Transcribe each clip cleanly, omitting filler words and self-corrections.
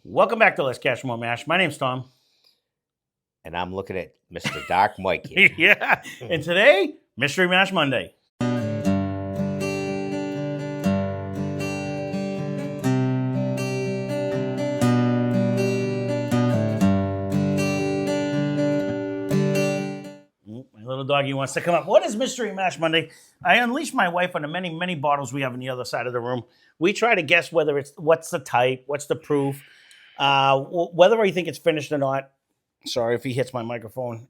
Welcome back to Lesscashmoremash. My name's Tom. And I'm looking at Mr. Dark Mike here. Yeah. And today, Mystery Mash Monday. My little doggy wants to come up. What is Mystery Mash Monday? I unleash my wife on the many, many bottles we have on the other side of the room. We try to guess whether it's what's the type, what's the proof, whether I think it's finished or not. Sorry if he hits my microphone.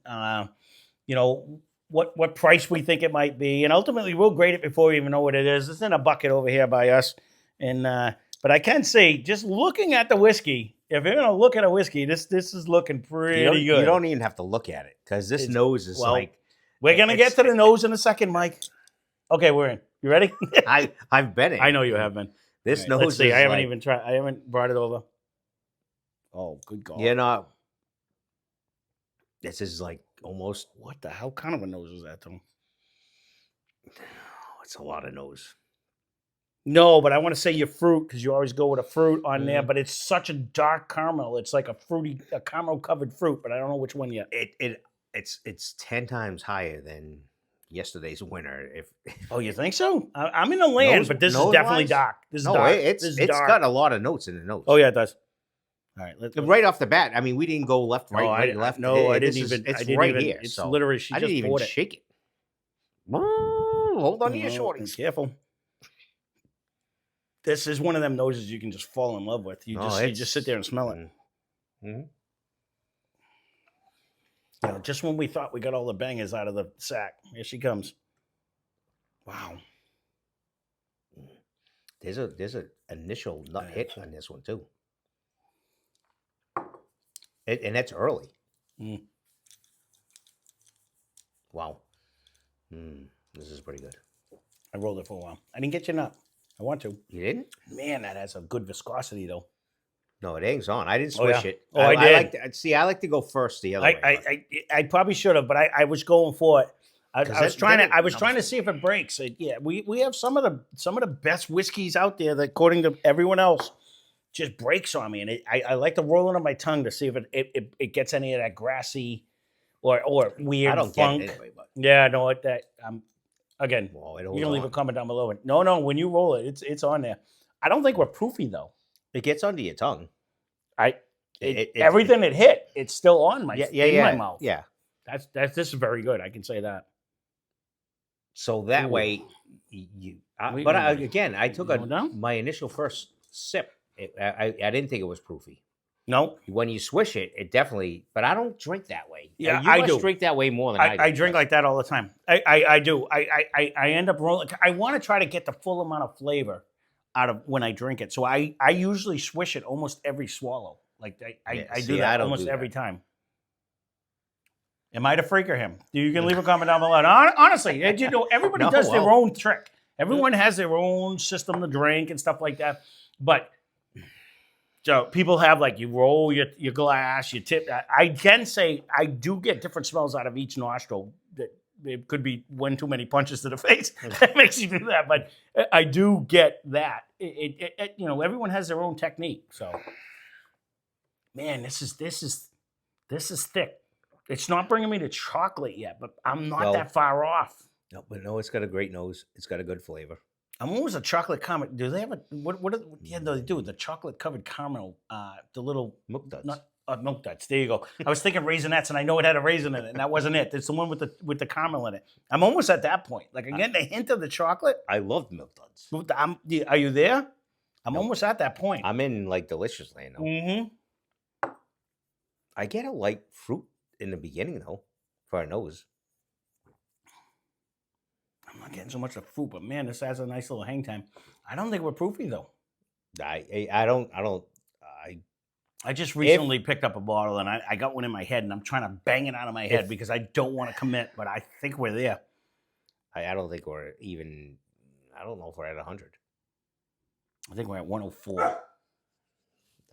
What price we think it might be, and ultimately we'll grade it before we even know what it is. It's in a bucket over here by us, and but I can say, just looking at the whiskey, if you're gonna look at a whiskey, this is looking pretty good. You don't even have to look at it because this nose is like. We're gonna get to the nose in a second, Mike. Okay, we're in. You ready? I've been in. I know you have been. This nose. Let's see. Is I haven't even tried. I haven't brought it over. Oh, good God! You know, this is like almost. What the hell kind of a nose is that, Tom? It's a lot of nose. No, but I want to say your fruit because you always go with a fruit on there. But it's such a dark caramel. It's like a caramel covered fruit, but I don't know which one yet. It's 10 times higher than yesterday's winner. Oh, you think so? I'm in the land, but this is definitely dark. This is dark. It's got a lot of notes in the nose. Oh yeah, it does. All right, right off the bat. I mean, we didn't go left, right, left. No, I didn't even. It's right here. It's literally. She just didn't even shake it. Hold on to your shorties. Careful. This is one of them noses you can just fall in love with. You just sit there and smell it. Mm-hmm. Just when we thought we got all the bangers out of the sack, here she comes. Wow. There's a initial nut hit on this one too. And that's early. Mm. Wow. This is pretty good. I rolled it for a while. I didn't get your nut. I want to. You didn't? Man, that has a good viscosity though. No, it hangs on. I didn't swish it. Oh, I did. I like to go first the other way. I probably should have, but I was going for it. I was trying to see if it breaks. We have some of the best whiskeys out there that, according to everyone else, just breaks on me, and I like to roll it on my tongue to see if it gets any of that grassy or weird funk. Get it anyway, but. Yeah, no, again. Well, you can leave a comment down below. No, when you roll it, it's on there. I don't think we're proofy though. It gets under your tongue. Everything it hit, it's still on my my mouth. Yeah, this is very good. I can say that. So that way, I took my initial first sip. I didn't think it was proofy. No, when you swish it, it definitely. But I don't drink that way. Yeah, I do. Drink that way more than I do. I drink like that all the time. I do. I end up rolling. I want to try to get the full amount of flavor out of when I drink it. So I usually swish it almost every swallow. Like I do that almost every time. Am I the freak or him? You can leave a comment down below. Honestly, everybody does their own trick. Everyone has their own system to drink and stuff like that. But so people have you roll your glass, you tip. I can say I do get different smells out of each nostril. That it could be one too many punches to the face that makes you do that, but I do get that. Everyone has their own technique. So, man, this is thick. It's not bringing me to chocolate yet, but I'm not that far off. No, it's got a great nose. It's got a good flavor. I'm almost a chocolate caramel. Do they have they do the chocolate covered caramel? The little milk duds. Milk duds. There you go. I was thinking Raisinets, and I know it had a raisin in it, and that wasn't it. It's the one with the caramel in it. I'm almost at that point. Again, the hint of the chocolate. I love milk duds. Are you there? I'm almost at that point. I'm in delicious land though. Mm-hmm. I get a light fruit in the beginning though, for a nose. I'm not getting so much of fruit, but man, this has a nice little hang time. I don't think we're proofy though. I just recently picked up a bottle and I got one in my head and I'm trying to bang it out of my head because I don't want to commit, but I think we're there. I don't think we're even. I don't know if we're at 100. I think we're at 104.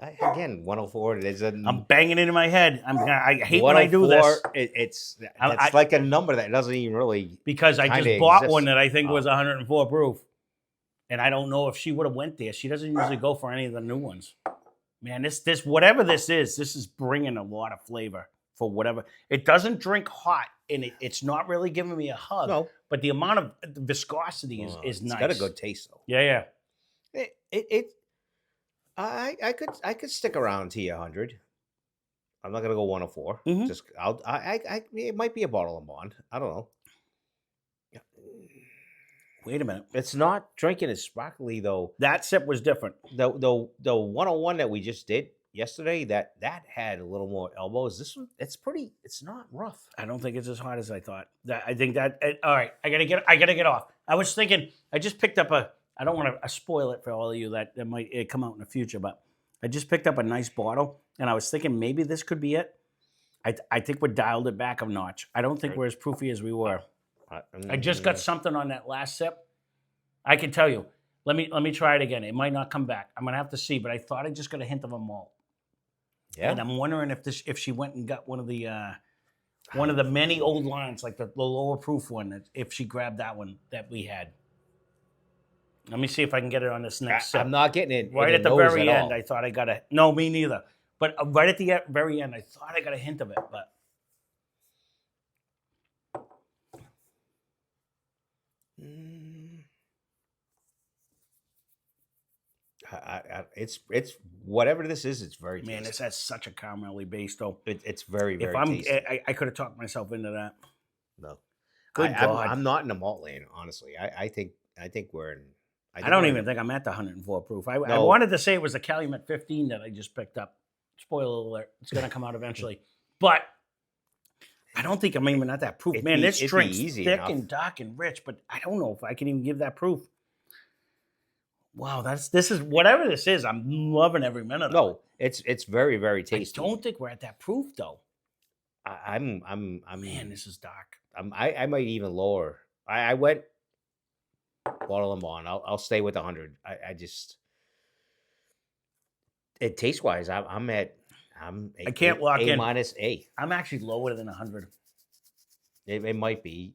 Again, 104. I'm banging it in my head. I hate when I do this. It's like a number that doesn't even really because I just bought one that I think was 104 proof, and I don't know if she would have went there. She doesn't usually go for any of the new ones. Man, this whatever this is bringing a lot of flavor for whatever. It doesn't drink hot, and it's not really giving me a hug. No, But the amount of viscosity is it's nice. got a good taste though. Yeah. It I could stick around to 100. I'm not gonna go 104. Mhm. Just it might be a bottle and bond. I don't know. Wait a minute. It's not drinking as sparkly though. That sip was different. The 101 that we just did yesterday, that had a little more elbows. This one, it's not rough. I don't think it's as hot as I thought. I think that all right. I gotta get off. I was thinking. I just picked up a. I don't want to spoil it for all of you that might come out in the future, but I just picked up a nice bottle, and I was thinking maybe this could be it. I think we dialed it back a notch. I don't think we're as proofy as we were. I just got something on that last sip. I can tell you. Let me try it again. It might not come back. I'm gonna have to see, but I thought I just got a hint of a malt. Yeah. And I'm wondering if she went and got one of the many old lines, like the lower proof one, if she grabbed that one that we had. Let me see if I can get it on this next sip. I'm not getting it Right in at the nose very at end, all. I thought I got a... No, me neither. But right at the very end, I thought I got a hint of it, but... It's whatever this is. It's very Man, tasty. this has such a caramelly base, though. It's very If tasty. I could have talked myself into that. No, Good God. I'm not in the malt lane, honestly. I think we're in. I don't even think I'm at the 104 proof. I No. wanted to say it was the Calumet 15 that I just picked up. Spoiler alert. It's going to come out eventually. But I don't think I'm even at that proof. Man, this drink's easy thick enough. and dark and rich, but I don't know if I can even give that proof. Wow, this is whatever this is. I'm loving every minute of it. No, it's very I tasty. don't think we're at that proof though. I'm Man, this is dark. I might even lower. I went bottle and bond. I'll stay with 100. I just it taste wise. I can't lock in. minus A. I'm actually lower than 100. It might be,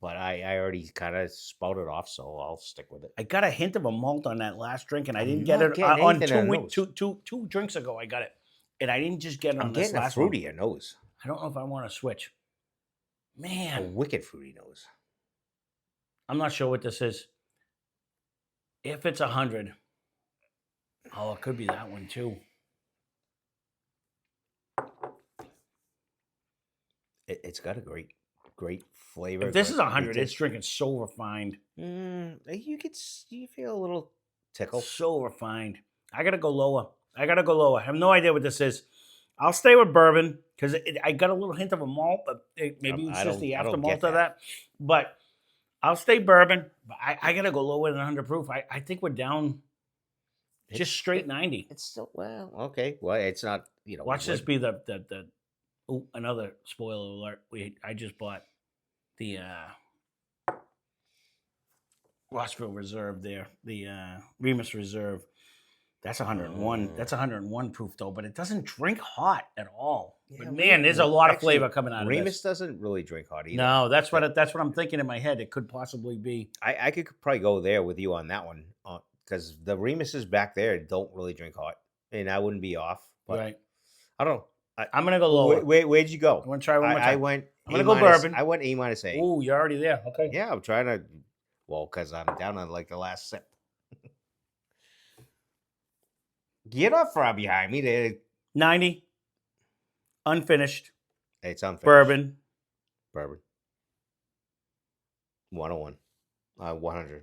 but I already kind of spouted off, so I'll stick with it. I got a hint of a malt on that last drink, and I I'm didn't not get it getting on anything on nose. two drinks ago. I got it, and I didn't just get it I'm on this getting a last one. fruitier nose. I don't know if I want to switch. A Man, wicked fruity nose. I'm not sure what this is. If it's 100, oh, it could be that one too. It's got a great flavor. If this is great 100, it's taste. drinking so refined. You feel a little tickle. So refined. I gotta go lower. I have no idea what this is. I'll stay with bourbon because I got a little hint of a malt, but maybe it's just the I don't after get malt of that. But I'll stay bourbon. But I gotta go lower than 100 proof. I think we're down just straight 90. It's still okay. Well, it's not. Watch this be the oh, another spoiler alert. I just bought the Rossville Reserve there, the Remus Reserve. That's 101. That's 101 proof though, but it doesn't drink hot at all. Yeah, but man, there's a lot of flavor coming out of Remus this. doesn't really drink hot either. No, that's what I'm thinking in my head. It could possibly be. I could probably go there with you on that one because the Remuses back there don't really drink hot, and I wouldn't be off. But Right. I don't know. I'm gonna go lower. Where'd you go? I want to try one more time. I went. I'm gonna go bourbon. I went A minus A. Oh, you're already there. Okay. Yeah, I'm trying to. Well, because I'm down on like the last sip. Get up from behind me. 90. Unfinished. It's unfinished. Bourbon. 101. 100.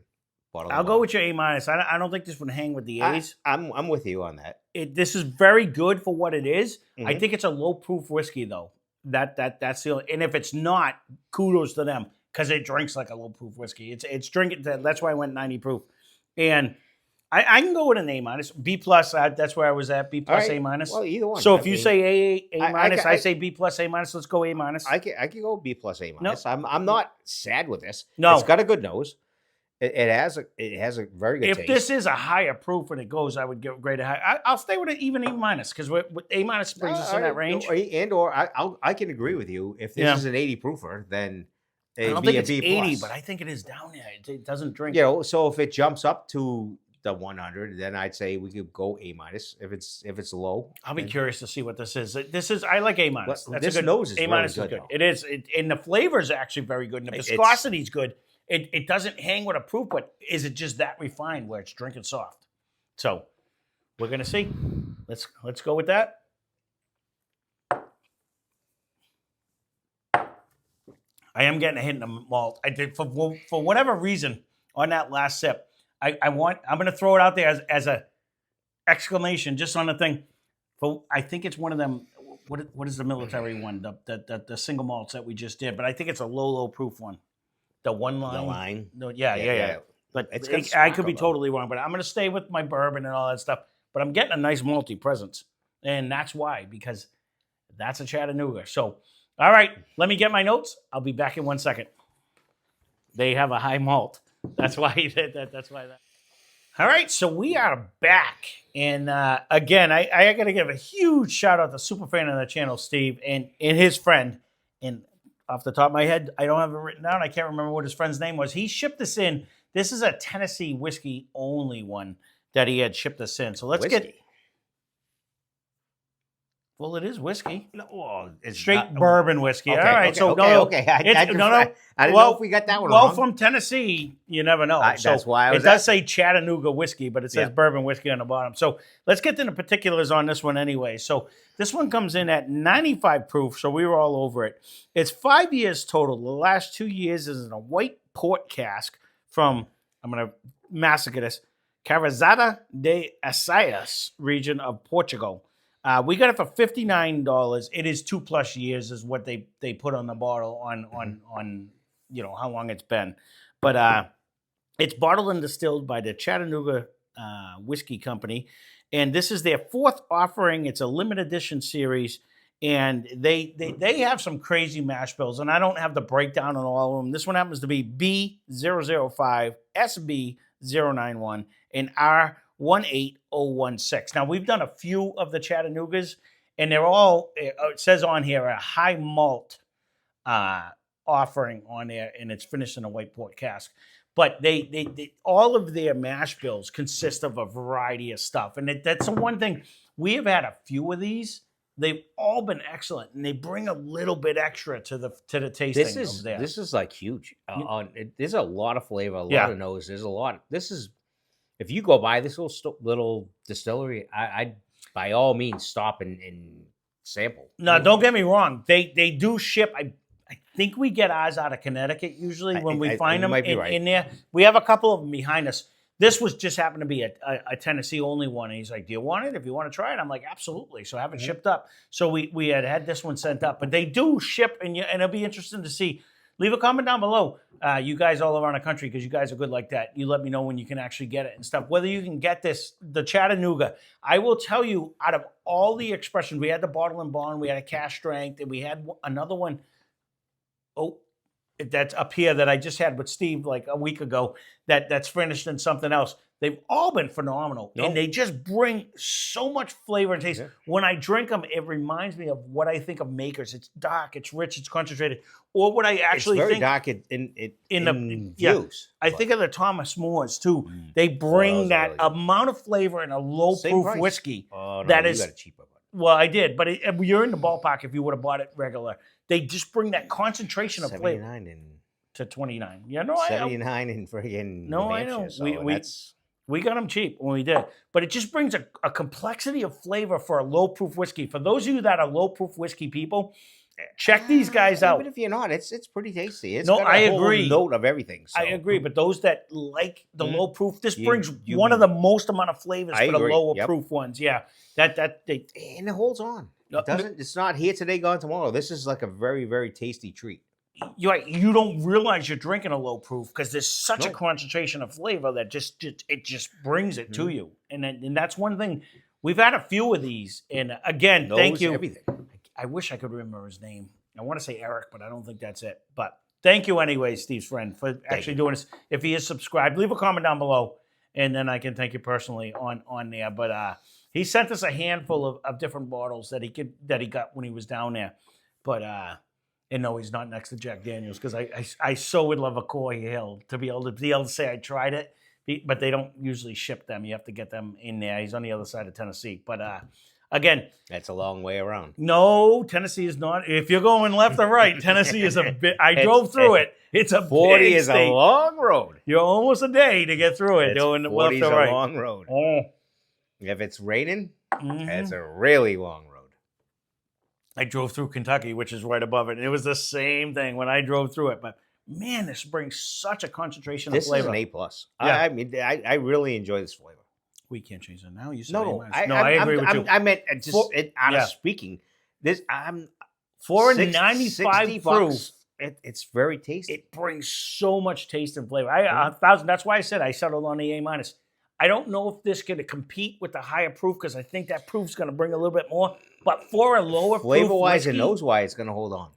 I'll go with your A minus. I don't think this would hang with the A's. I'm with you on that. This is very good for what it is. I Mhm. think it's a low proof whiskey though. That's the only, and if it's not, kudos to them because it drinks like a low proof whiskey. It's drinking. That's why I went 90 proof, and I can go with an A minus, B plus. That's where I was at. B plus, All right. A minus. Well, either one. So if you say A I minus, I say B plus, A minus. Let's go A minus. I can go B plus A minus. I'm not sad with this. No. It's got a good nose. It has a very good If taste. this is a higher proof and it goes, I would give grade a high. I'll stay with an even A minus because A minus brings us in that range. Or I can agree with you. If this is an 80 proofer, then I it'd don't be think a it's B 80, plus. but I think it is down there. It doesn't drink. So if it jumps up to the 100, then I'd say we could go A minus. If it's low, I'll be then- curious to see what this is. I like A minus. Well, That's this a good nose is A really minus good, is good. though. It is, and the flavor is actually very good, and the It's- viscosity is good. It doesn't hang with a proof, but is it just that refined where it's drinking soft? So we're gonna see. Let's go with that. I am getting a hint in the malt. I did for whatever reason on that last sip. I'm going to throw it out there as a exclamation just on the thing. I think it's one of them. What is the military one? The single malts that we just did, but I think it's a low proof one. The one line. The line. No, yeah. But It's got I could be sparkle, though. totally wrong. But I'm going to stay with my bourbon and all that stuff. But I'm getting a nice malty presence, and that's why, because that's a Chattanooga. So. All right, let me get my notes. I'll be back in 1 second. They have a high malt. That's why. That's why. All right, so we are back, and again, I got to give a huge shout out to super fan of the channel, Steve, and his friend. And off the top of my head, I don't have it written down. I can't remember what his friend's name was. He shipped this in. This is a Tennessee whiskey only one that he had shipped us in. So let's get. Well, it is whiskey. No, well, it's straight not- bourbon whiskey. Okay, All right, okay, so okay. I didn't know if we got that one well, wrong. from Tennessee, you never know. That's why I was it does say Chattanooga whiskey, but it says Yeah. bourbon whiskey on the bottom. So let's get into the particulars on this one anyway. So this one comes in at 95 proof, so we were all over it. It's 5 years total. The last 2 years is in a white port cask from, I'm going to massacre this, Carazada de Açaias region of Portugal. We got it for $59. It is 2+ years is what they put on the bottle on how long it's been. But it's bottled and distilled by the Chattanooga Whiskey Company. And this is their 4th offering. It's a limited edition series. And they have some crazy mash bills. And I don't have the breakdown on all of them. This one happens to be B005, SB091, and R18016. Now, we've done a few of the Chattanoogas, and they're all, it says on here, a high malt offering on there, and it's finished in a white port cask. But they all of their mash bills consist of a variety of stuff. And that's the one thing. We have had a few of these. They've all been excellent, and they bring a little bit extra to the tasting of there. This is like huge. There's a lot of flavor, a lot Yeah. of nose. There's a lot. This is, if you go by this little distillery, I'd by all means stop and sample. No, don't get me wrong. They do ship. I think we get ours out of Connecticut usually when we find them in there. We have a couple of them behind us. This was just happened to be a Tennessee only one. And he's like, do you want it? If you want to try it, I'm like, absolutely. So I have it shipped up. So we had this one sent up. But they do ship, and it'll be interesting to see. Leave a comment down below, you guys all around the country, because you guys are good like that. You let me know when you can actually get it and stuff. Whether you can get this, the Chattanooga. I will tell you, out of all the expressions, we had the bottle and bond, we had a cash strength, and we had another one. Oh, that's up here that I just had with Steve like a week ago. That's finished in something else. They've all been phenomenal, and they just bring so much flavor and taste. Yeah. When I drink them, it reminds me of what I think of Makers. It's dark, it's rich, it's concentrated, or what I actually it's very think dark in the views. I think of the Thomas Moores too. They bring that really amount of flavor in a low proof whiskey. Oh no, that you is got it cheaper. Well, I did, but you're in the ballpark if you would have bought it regular. They just bring that concentration of flavor. To 29. Yeah, no, 79 in friggin' No, New I know. So we got them cheap when we did. But it just brings a complexity of flavor for a low-proof whiskey. For those of you that are low-proof whiskey people, check these guys out. Even if you're not, it's pretty tasty. It's no, got a I whole agree. note of everything. So. I agree. But those that like the low-proof, this brings one of the most amount of flavors for the lower-proof ones. Yeah, and it holds on. It doesn't. It's not here today, gone tomorrow. This is like a very, very tasty treat. You're right. You don't realize you're drinking a low proof because there's such a concentration of flavor that just brings it to you. And that's one thing. We've had a few of these. And again, thank you. Everything. I wish I could remember his name. I want to say Eric, but I don't think that's it. But thank you anyway, Steve's friend, for actually doing this. If he is subscribed, leave a comment down below, and then I can thank you personally on there. But he sent us a handful of different bottles that he got when he was down there. But and no, he's not next to Jack Daniels, because I so would love a Coy Hill to be able to say I tried it, but they don't usually ship them. You have to get them in there. He's on the other side of Tennessee. But again, That's a long way around. no, Tennessee is not. If you're going left or right, Tennessee is a bit. I drove through it. It's a 40 big is state. a long road. You're almost a day to get through it. It's Doing 40 left is or a right. long road. Oh. If it's raining, Mhm. it's a really long road. I drove through Kentucky, which is right above it. And it was the same thing when I drove through it. But man, this brings such a concentration This of flavor. is an A+. Yeah. I mean, I really enjoy this flavor. We can't change it now. You said No, A-. I agree with you. I meant just out yeah. of speaking. This I'm $4.95 proof. It's very tasty. It brings so much taste and flavor. 1,000. That's why I said I settled on the A-. I don't know if this can compete with the higher proof because I think that proof's going to bring a little bit more. But for a lower flavor proof wise whiskey, and nose wise, it's going to hold on.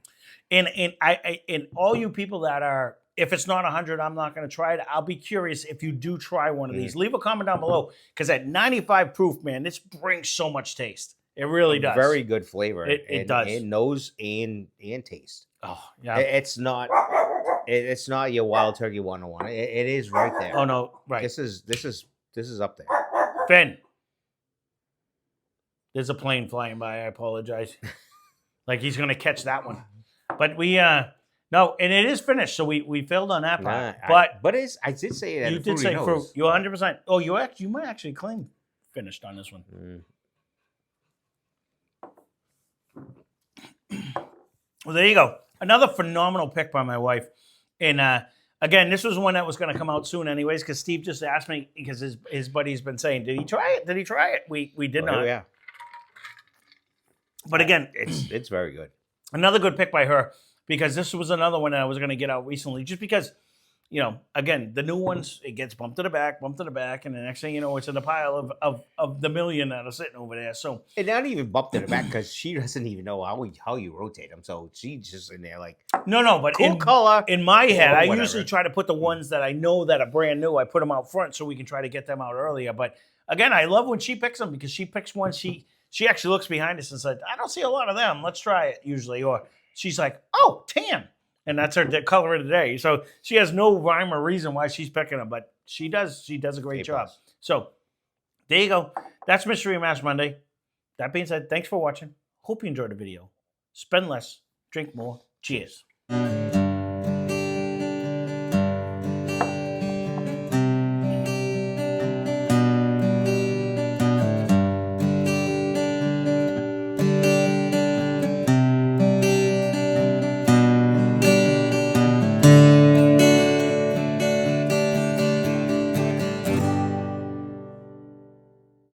And all you people that are, if it's not 100, I'm not going to try it. I'll be curious if you do try one of these. Leave a comment down below because at 95 proof, man, this brings so much taste. It really does. Very good flavor. It does. And nose and taste. Oh yeah. It's not your Wild Turkey 101. It is right there. Oh no, right. This is up there. Finn, there's a plane flying by. I apologize. Like he's going to catch that one. But we no, and it is finished, so we failed on that part. But I did say it. You did say fruit. You 100%. Oh, you might actually claim finished on this one. Well, there you go. Another phenomenal pick by my wife. And again, this was one that was going to come out soon anyways, because Steve just asked me, because his buddy's been saying, did he try it? Did he try it? We did not. Yeah. But again, it's very good. Another good pick by her, because this was another one that I was going to get out recently, just because, again, the new ones, it gets bumped to the back, and the next thing you know, it's in a pile of the million that are sitting over there. So and not even bumped to the back because she doesn't even know how you rotate them. So she's just in there like no, but cool color. In my head, I usually try to put the ones that I know that are brand new. I put them out front so we can try to get them out earlier. But again, I love when she picks them because she picks one. She actually looks behind us and said, "I don't see a lot of them. Let's try it." Usually, or she's like, "Oh, tan." And that's her color of the day. So she has no rhyme or reason why she's picking them, but she does. She does a great job. So there you go. That's Mystery Mash Monday. That being said, thanks for watching. Hope you enjoyed the video. Spend less, drink more. Cheers.